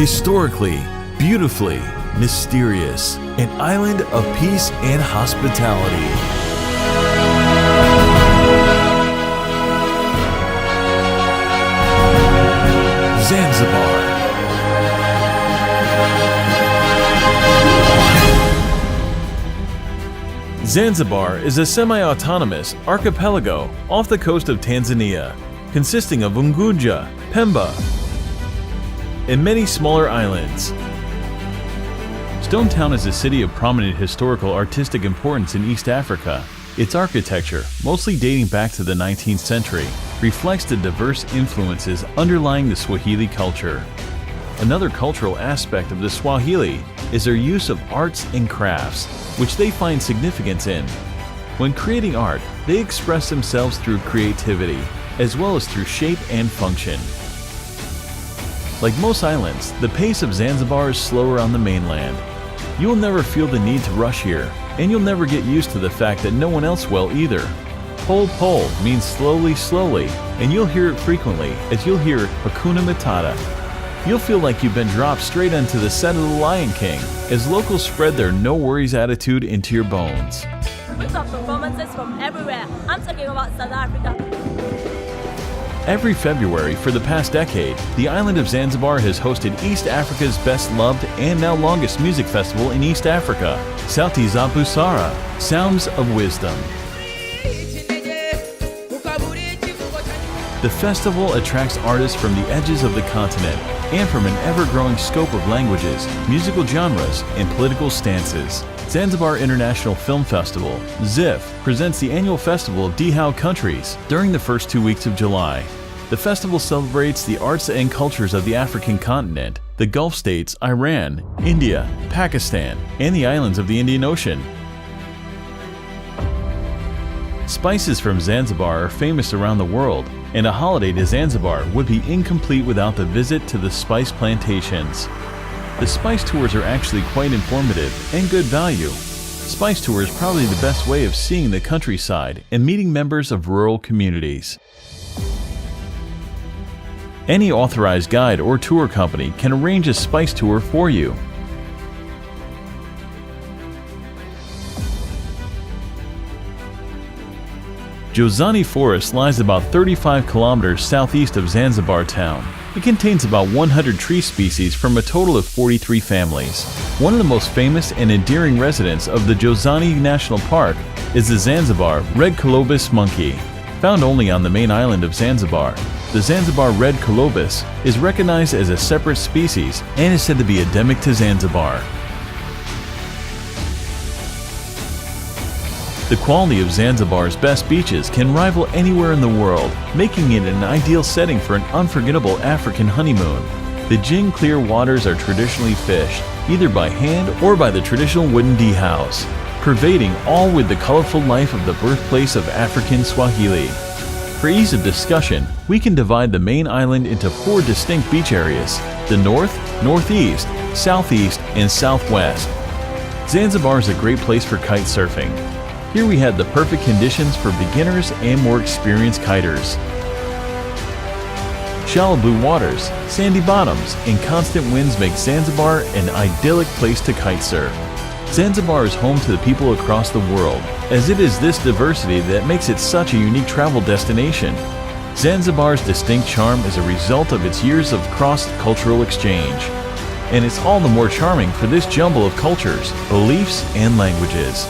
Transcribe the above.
Historically, beautifully, mysterious, an island of peace and hospitality. Zanzibar. Zanzibar is a semi-autonomous archipelago off the coast of Tanzania, consisting of Unguja, Pemba, and many smaller islands. Stone Town is a city of prominent historical artistic importance in East Africa. Its architecture, mostly dating back to the 19th century, reflects the diverse influences underlying the Swahili culture. Another cultural aspect of the Swahili is their use of arts and crafts, which they find significance in. When creating art, they express themselves through creativity, as well as through shape and function. Like most islands, the pace of Zanzibar is slower on the mainland. You'll never feel the need to rush here, and you'll never get used to the fact that no one else will either. Pole pole means slowly slowly, and you'll hear it frequently as you'll hear Hakuna Matata. You'll feel like you've been dropped straight onto the set of The Lion King as locals spread their no worries attitude into your bones. We've got performances from everywhere. I'm talking about South Africa. Every February for the past decade, the island of Zanzibar has hosted East Africa's best loved and now longest music festival in East Africa, Sauti za Busara, Sounds of Wisdom. The festival attracts artists from the edges of the continent and from an ever-growing scope of languages, musical genres, and political stances. Zanzibar International Film Festival, ZIF, presents the annual festival of Dhow countries during the first 2 weeks of July. The festival celebrates the arts and cultures of the African continent, the Gulf states, Iran, India, Pakistan, and the islands of the Indian Ocean. Spices from Zanzibar are famous around the world, and a holiday to Zanzibar would be incomplete without the visit to the spice plantations. The spice tours are actually quite informative and good value. Spice tour is probably the best way of seeing the countryside and meeting members of rural communities. Any authorized guide or tour company can arrange a spice tour for you. Jozani Forest lies about 35 kilometers southeast of Zanzibar town. It contains about 100 tree species from a total of 43 families. One of the most famous and endearing residents of the Jozani National Park is the Zanzibar red colobus monkey. Found only on the main island of Zanzibar, the Zanzibar red colobus is recognized as a separate species and is said to be endemic to Zanzibar. The quality of Zanzibar's best beaches can rival anywhere in the world, making it an ideal setting for an unforgettable African honeymoon. The gin clear waters are traditionally fished, either by hand or by the traditional wooden dhows, pervading all with the colorful life of the birthplace of African Swahili. For ease of discussion, we can divide the main island into 4 distinct beach areas: the north, northeast, southeast, and southwest. Zanzibar is a great place for kite surfing. Here we had the perfect conditions for beginners and more experienced kiters. Shallow blue waters, sandy bottoms, and constant winds make Zanzibar an idyllic place to kite surf. Zanzibar is home to the people across the world, as it is this diversity that makes it such a unique travel destination. Zanzibar's distinct charm is a result of its years of cross-cultural exchange, and it's all the more charming for this jumble of cultures, beliefs, and languages.